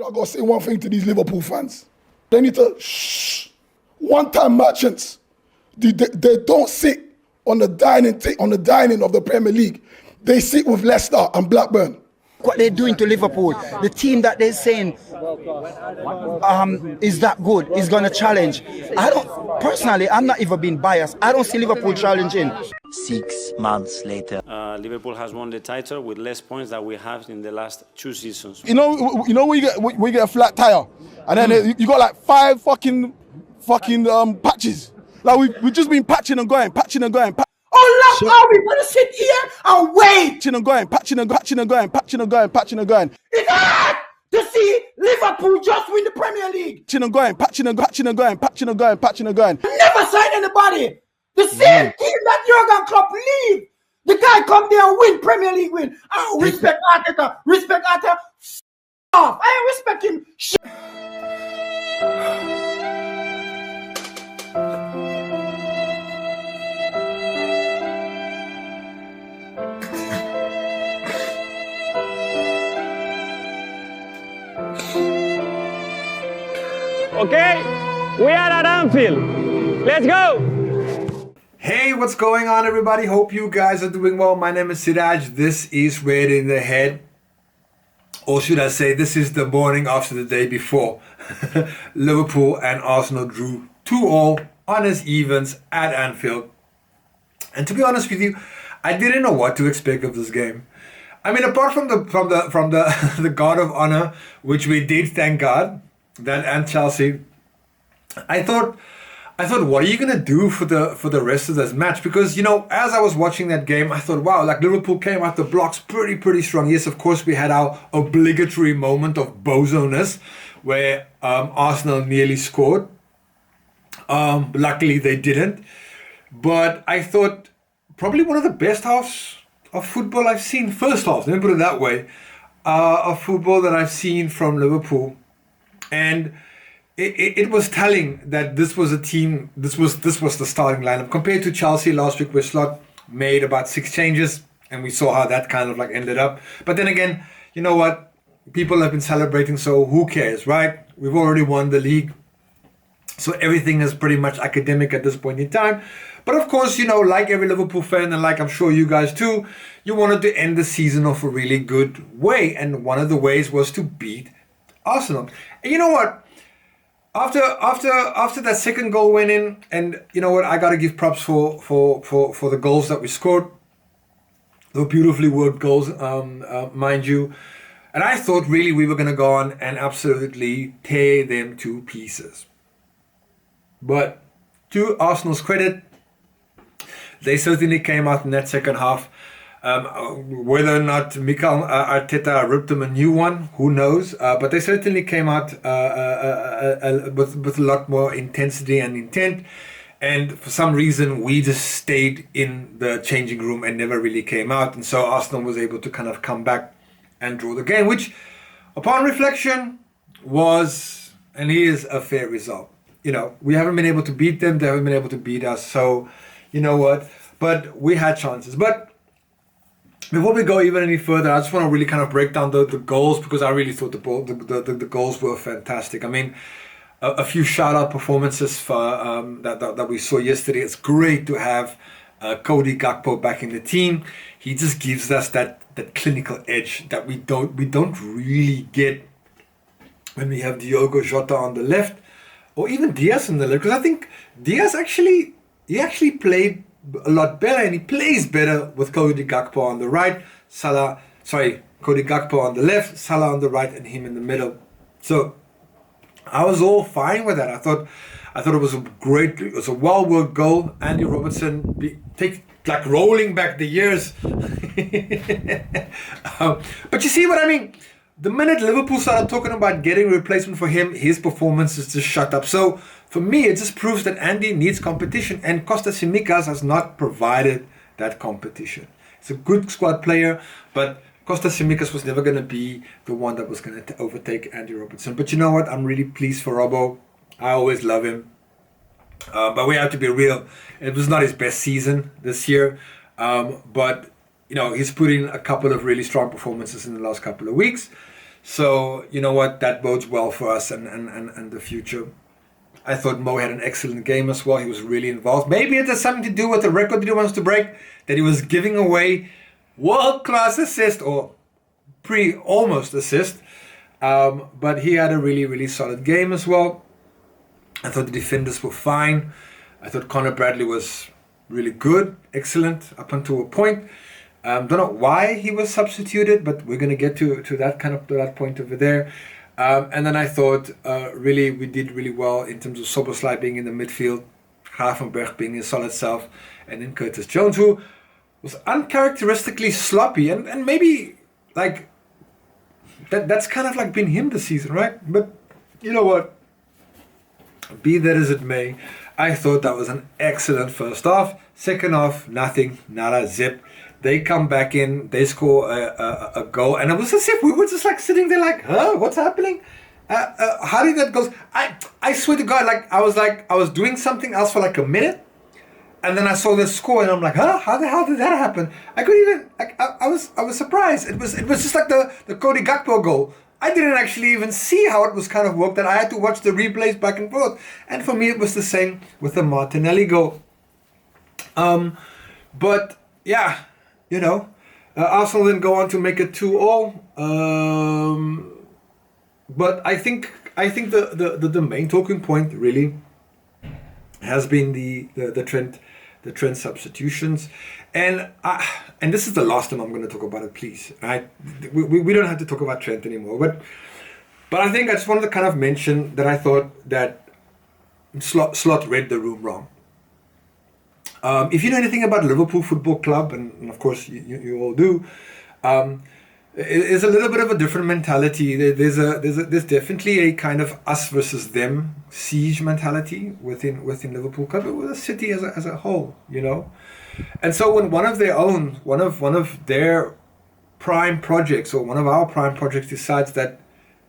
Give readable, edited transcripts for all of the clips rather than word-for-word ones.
I got to say one thing to these Liverpool fans. They need to shh. One-time merchants. They don't sit on the dining of the Premier League. They sit with Leicester and Blackburn. What they're doing to Liverpool, the team that they're saying is that good, is going to challenge. Personally, I'm not even being biased. I don't see Liverpool challenging. 6 months later. Liverpool has won the title with less points than we have in the last 2 seasons. You know when you get a flat tire, and then you got like 5 fucking patches. Like we've just been patching and going. Oh, look, are we going to sit here and wait? Patching and going. It's hard to see Liverpool just win the Premier League. Patching and going. Never sign anybody. The same team that Jurgen Klopp leave. The guy come there and win Premier League win. Oh, respect Arteta. Off. I ain't respect him. Okay, we are at Anfield. Let's go! Hey, what's going on, everybody? Hope you guys are doing well. My name is Siraj. This is Red in the Head. Or should I say, this is the morning after the day before. Liverpool and Arsenal drew 2-2 honest evens at Anfield. And to be honest with you, I didn't know what to expect of this game. I mean, apart from the God of Honor, which we did, thank God, that and Chelsea, I thought, what are you gonna do for the rest of this match? Because, you know, as I was watching that game, I thought, wow, like Liverpool came out the blocks pretty strong. Yes, of course, we had our obligatory moment of bozo-ness where Arsenal nearly scored. Luckily, they didn't. But I thought probably one of the best halves of football I've seen. First half, let me put it that way, of football that I've seen from Liverpool. And it was telling that this was a team, this was the starting lineup compared to Chelsea last week, where Slot made about 6 changes, and we saw how that kind of like ended up. But then again, you know what? People have been celebrating, so who cares, right? We've already won the league, so everything is pretty much academic at this point in time. But of course, you know, like every Liverpool fan, and like I'm sure you guys too, you wanted to end the season off a really good way, and one of the ways was to beat Arsenal. And you know what? After that second goal went in, and you know what? I gotta give props for the goals that we scored. They were beautifully worked goals, mind you. And I thought really we were gonna go on and absolutely tear them to pieces. But to Arsenal's credit, they certainly came out in that second half. Whether or not Mikel Arteta ripped them a new one, who knows? But they certainly came out with a lot more intensity and intent. And for some reason, we just stayed in the changing room and never really came out. And so Arsenal was able to kind of come back and draw the game, which, upon reflection, was and is a fair result. You know, we haven't been able to beat them. They haven't been able to beat us. So, you know what? But we had chances. But before we go even any further, I just want to really kind of break down the goals, because I really thought the goals were fantastic. I mean, a few shout-out performances for that we saw yesterday. It's great to have Cody Gakpo back in the team. He just gives us that clinical edge that we don't really get when we have Diogo Jota on the left, or even Diaz on the left. Because I think Diaz actually played a lot better, and he plays better with Cody Gakpo on the right, Cody Gakpo on the left, Salah on the right, and him in the middle. So I was all fine with that. I thought it was it was a well-worked goal. Andy Robertson like rolling back the years. But you see what I mean? The minute Liverpool started talking about getting a replacement for him, his performance is just shut up. So for me, it just proves that Andy needs competition, and Kostas Tsimikas has not provided that competition. He's a good squad player, but Kostas Tsimikas was never going to be the one that was going to overtake Andy Robertson. But you know what? I'm really pleased for Robbo. I always love him. But we have to be real. It was not his best season this year. But, you know, he's put in a couple of really strong performances in the last couple of weeks. So, you know what, that bodes well for us and the future. I thought Mo had an excellent game as well. He was really involved. Maybe it has something to do with the record that he wants to break, that he was giving away world-class assist or almost assist. But he had a really, really solid game as well. I thought the defenders were fine. I thought Conor Bradley was really good, excellent up until a point. Don't know why he was substituted, but we're going to get to that point over there. And then I thought really we did really well in terms of Szoboszlai being in the midfield, Gravenberch being his solid self, and then Curtis Jones, who was uncharacteristically sloppy and maybe like that's kind of like been him this season, right? But you know what? Be that as it may, I thought that was an excellent first half. Second half, nothing, nada, zip. They come back in, they score a goal, and it was as if we were just like sitting there like, huh, what's happening? How did that go? I swear to God, I was doing something else for like a minute, and then I saw the score, and I'm like, huh, how the hell did that happen? I couldn't even, I was surprised. It was just like the Cody Gakpo goal. I didn't actually even see how it was kind of worked, and I had to watch the replays back and forth. And for me, it was the same with the Martinelli goal. But yeah. You know, Arsenal didn't go on to make it 2-2. But I think the main talking point really has been the Trent substitutions, and this is the last time I'm going to talk about it. Please, right? We don't have to talk about Trent anymore. But I think I just wanted to kind of mention that I thought that Slot read the room wrong. If you know anything about Liverpool Football Club, and of course you all do, it's a little bit of a different mentality. There's definitely a kind of us versus them siege mentality within Liverpool Club, but with the city as a whole, you know. And so when one of their prime projects or one of our prime projects decides that,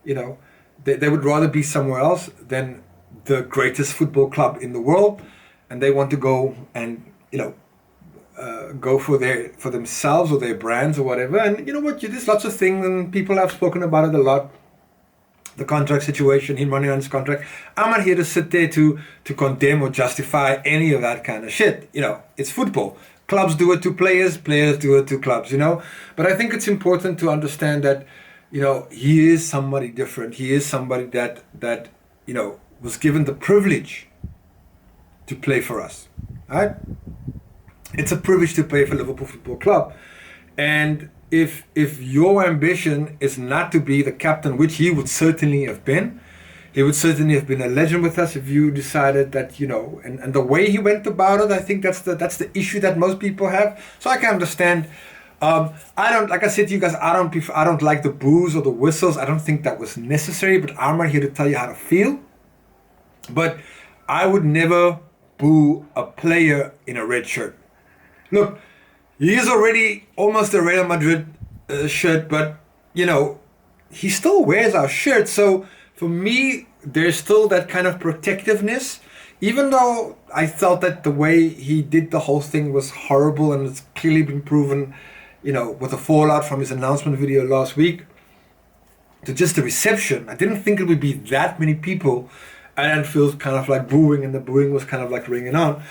you know, they would rather be somewhere else than the greatest football club in the world, and they want to go and, you know, go for themselves or their brands or whatever. And you know what, there's lots of things, and people have spoken about it a lot. The contract situation, him running on his contract. I'm not here to sit there to condemn or justify any of that kind of shit. You know, it's football. Clubs do it to players, players do it to clubs, you know. But I think it's important to understand that, you know, he is somebody different. He is somebody that you know, was given the privilege to play for us, right? It's a privilege to play for Liverpool Football Club, and if your ambition is not to be the captain, which he would certainly have been, he would certainly have been a legend with us. If you decided that, you know, and the way he went about it, I think that's the issue that most people have. So I can understand. I don't, like I said to you guys, I don't like the boos or the whistles. I don't think that was necessary. But I'm not here to tell you how to feel. But I would never boo a player in a red shirt. Look, he is already almost a Real Madrid shirt, but, you know, he still wears our shirt. So for me, there's still that kind of protectiveness, even though I felt that the way he did the whole thing was horrible, and it's clearly been proven, you know, with the fallout from his announcement video last week to just the reception. I didn't think it would be that many people at Anfield kind of like booing, and the booing was kind of like ringing on.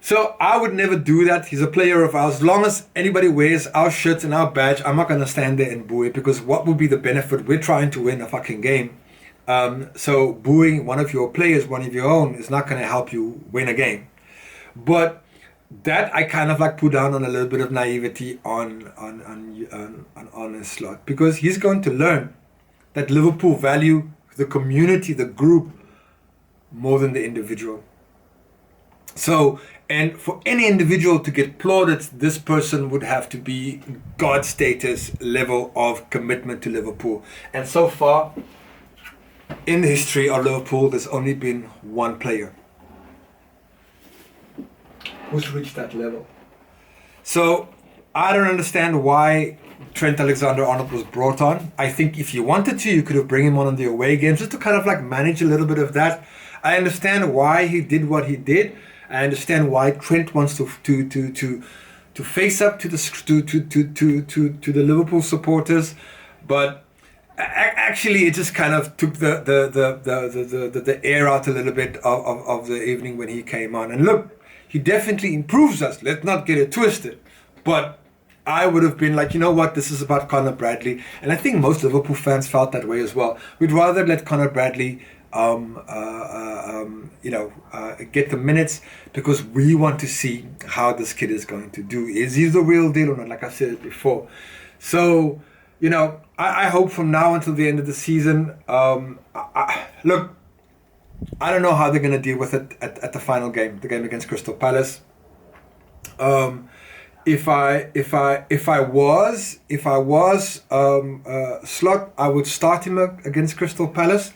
So I would never do that. He's a player of ours. As long as anybody wears our shirts and our badge, I'm not going to stand there and boo it, because what would be the benefit? We're trying to win a fucking game. So booing one of your players, one of your own, is not going to help you win a game. But that I kind of like put down on a little bit of naivety on his Slot, because he's going to learn that Liverpool value the community, the group, more than the individual. So, and for any individual to get plaudits, this person would have to be God status level of commitment to Liverpool. And so far, in the history of Liverpool, there's only been one player who's reached that level. So, I don't understand why Trent Alexander-Arnold was brought on. I think if you wanted to, you could have bring him on the away games just to kind of like manage a little bit of that. I understand why he did what he did. I understand why Trent wants to face up to the Liverpool supporters. But actually, it just kind of took the air out a little bit of the evening when he came on. And look, he definitely improves us. Let's not get it twisted. But I would have been like, you know what, this is about Conor Bradley. And I think most Liverpool fans felt that way as well. We'd rather let Conor Bradley get the minutes, because we want to see how this kid is going to do. Is he the real deal or not? Like I said before. So, I hope from now until the end of the season, look, I don't know how they're going to deal with it at the final game, the game against Crystal Palace. If I was Slot, I would start him against Crystal Palace,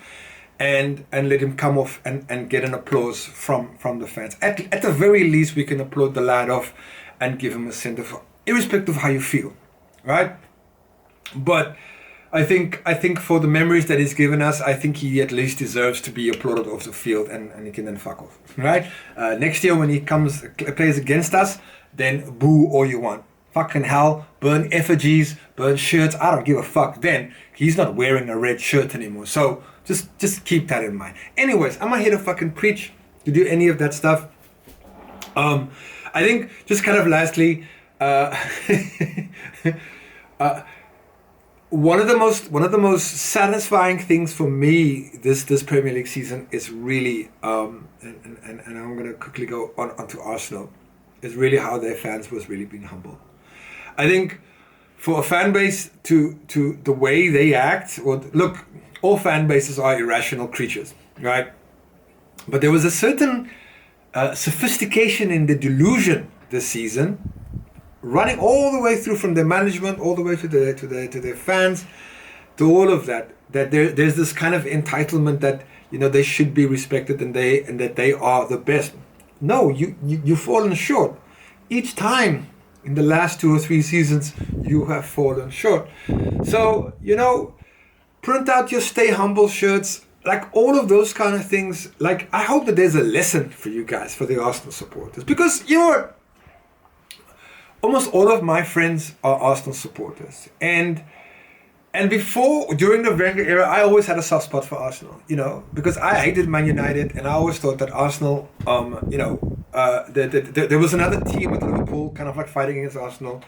and let him come off and get an applause from the fans. At the very least, we can applaud the lad off and give him a send off, irrespective of how you feel, right? But I think for the memories that he's given us, I think he at least deserves to be applauded off the field, and he can then fuck off, right? Next year when he plays against us, then boo all you want. Fucking hell, burn effigies, burn shirts, I don't give a fuck. Then he's not wearing a red shirt anymore. So just keep that in mind. Anyways, I'm not here to fucking preach, to do any of that stuff. I think just kind of lastly, one of the most satisfying things for me this Premier League season is really, and I'm gonna quickly go onto Arsenal, is really how their fans was really being humbled. I think for a fan base to the way they act, look, all fan bases are irrational creatures, right? But there was a certain sophistication in the delusion this season, running all the way through from their management, all the way to their fans, to all of that. That there's this kind of entitlement that they should be respected and that they are the best. No, you've fallen short. Each time in the last 2 or 3 seasons, you have fallen short. So print out your Stay Humble shirts, like all of those kind of things. Like, I hope that there's a lesson for you guys, for the Arsenal supporters, because you know what? Almost all of my friends are Arsenal supporters, and before, during the Wenger era, I always had a soft spot for Arsenal, because I hated Man United, and I always thought that Arsenal, there was another team with Liverpool, kind of like fighting against Arsenal.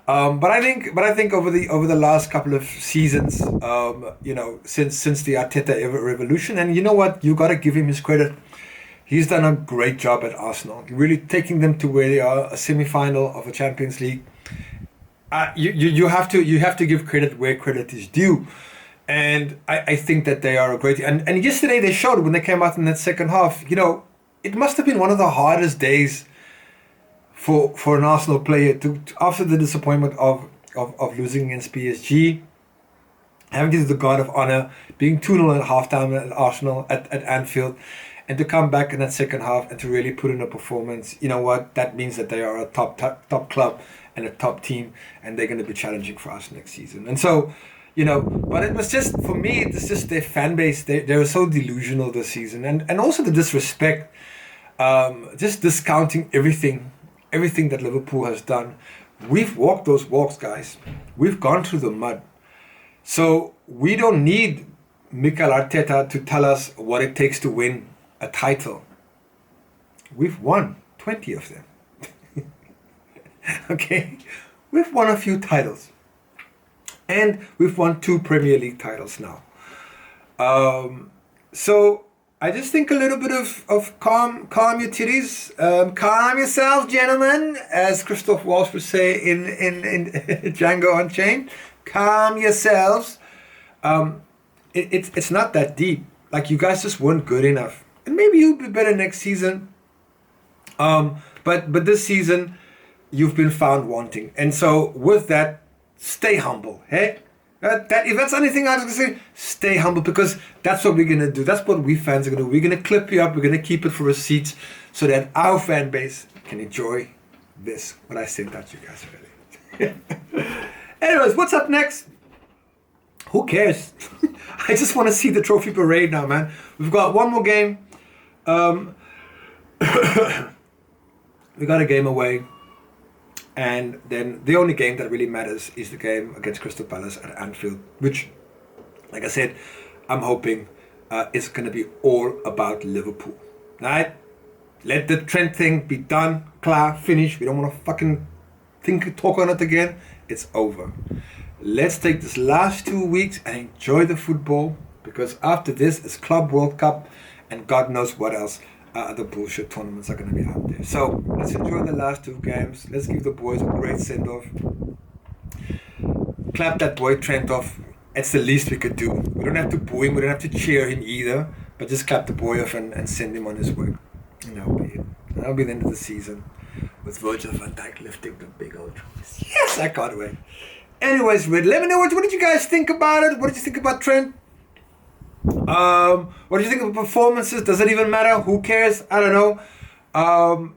But I think over the last couple of seasons, since the Arteta revolution, and you know what, you got to give him his credit. He's done a great job at Arsenal, really taking them to where they are, a semi-final of a Champions League. You have to give credit where credit is due, and I think that they are a great. And yesterday they showed, when they came out in that second half. It must have been one of the hardest days for an Arsenal player to after the disappointment of losing against PSG, having to do the guard of honor, being 2-0 at halftime at Arsenal at Anfield. And to come back in that second half and to really put in a performance, you know what? That means that they are a top club and a top team, and they're going to be challenging for us next season. And so, but it was just, for me, it's just their fan base. They were so delusional this season, and also the disrespect, just discounting everything that Liverpool has done. We've walked those walks, guys. We've gone through the mud. So we don't need Mikel Arteta to tell us what it takes to win a title. We've won 20 of them. Okay? We've won a few titles. And we've won 2 Premier League titles now. So I just think a little bit of calm your titties. Calm yourselves, gentlemen, as Christoph Waltz would say in Django Unchained. Calm yourselves. It's not that deep. Like, you guys just weren't good enough. And maybe you'll be better next season. But this season, you've been found wanting. And so with that, stay humble. Hey? If that's anything I was going to say, stay humble, because that's what we're going to do. That's what we fans are going to do. We're going to clip you up. We're going to keep it for receipts so that our fan base can enjoy this. What I sent out you guys already. Anyways, what's up next? Who cares? I just want to see the trophy parade now, man. We've got one more game. We got a game away. And then the only game that really matters is the game against Crystal Palace at Anfield, which, like I said, I'm hoping is going to be all about Liverpool. Right? Let the Trent thing be done, klar, finish. We don't want to fucking talk on it again. It's over. Let's take this last 2 weeks and enjoy the football, because after this is Club World Cup and God knows what else. The bullshit tournaments are going to be out there. So let's enjoy the last 2 games. Let's give the boys a great send-off. Clap that boy Trent off. It's the least we could do. We don't have to boo him. We don't have to cheer him either. But just clap the boy off and send him on his way. And that'll be it. That'll be the end of the season with Virgil van Dijk lifting the big old trophies. Yes, I can't wait. Anyways, let me know what did you guys think about it? What did you think about Trent? What do you think of the performances? Does it even matter? Who cares? I don't know.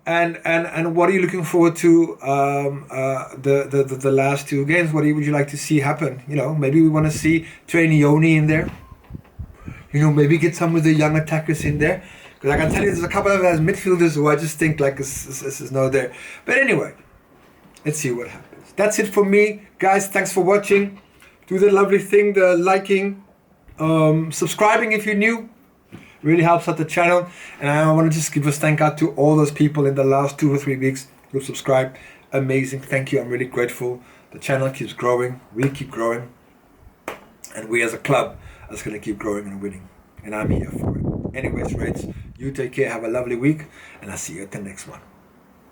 And what are you looking forward to? The last 2 games. What would you like to see happen? You know, maybe we want to see Trainioni in there. You know, maybe get some of the young attackers in there. Because I can tell you, there's a couple of those midfielders who I just think like this is no there. But anyway, let's see what happens. That's it for me, guys. Thanks for watching. Do the lovely thing, the liking. Subscribing if you're new really helps out the channel, and I want to just give a thank out to all those people in the last 2 or 3 weeks who subscribed. Amazing, thank you. I'm really grateful. The channel keeps growing, we keep growing, and we as a club are just going to keep growing and winning, and I'm here for it. Anyways, Reds, you take care, have a lovely week, and I'll see you at the next one.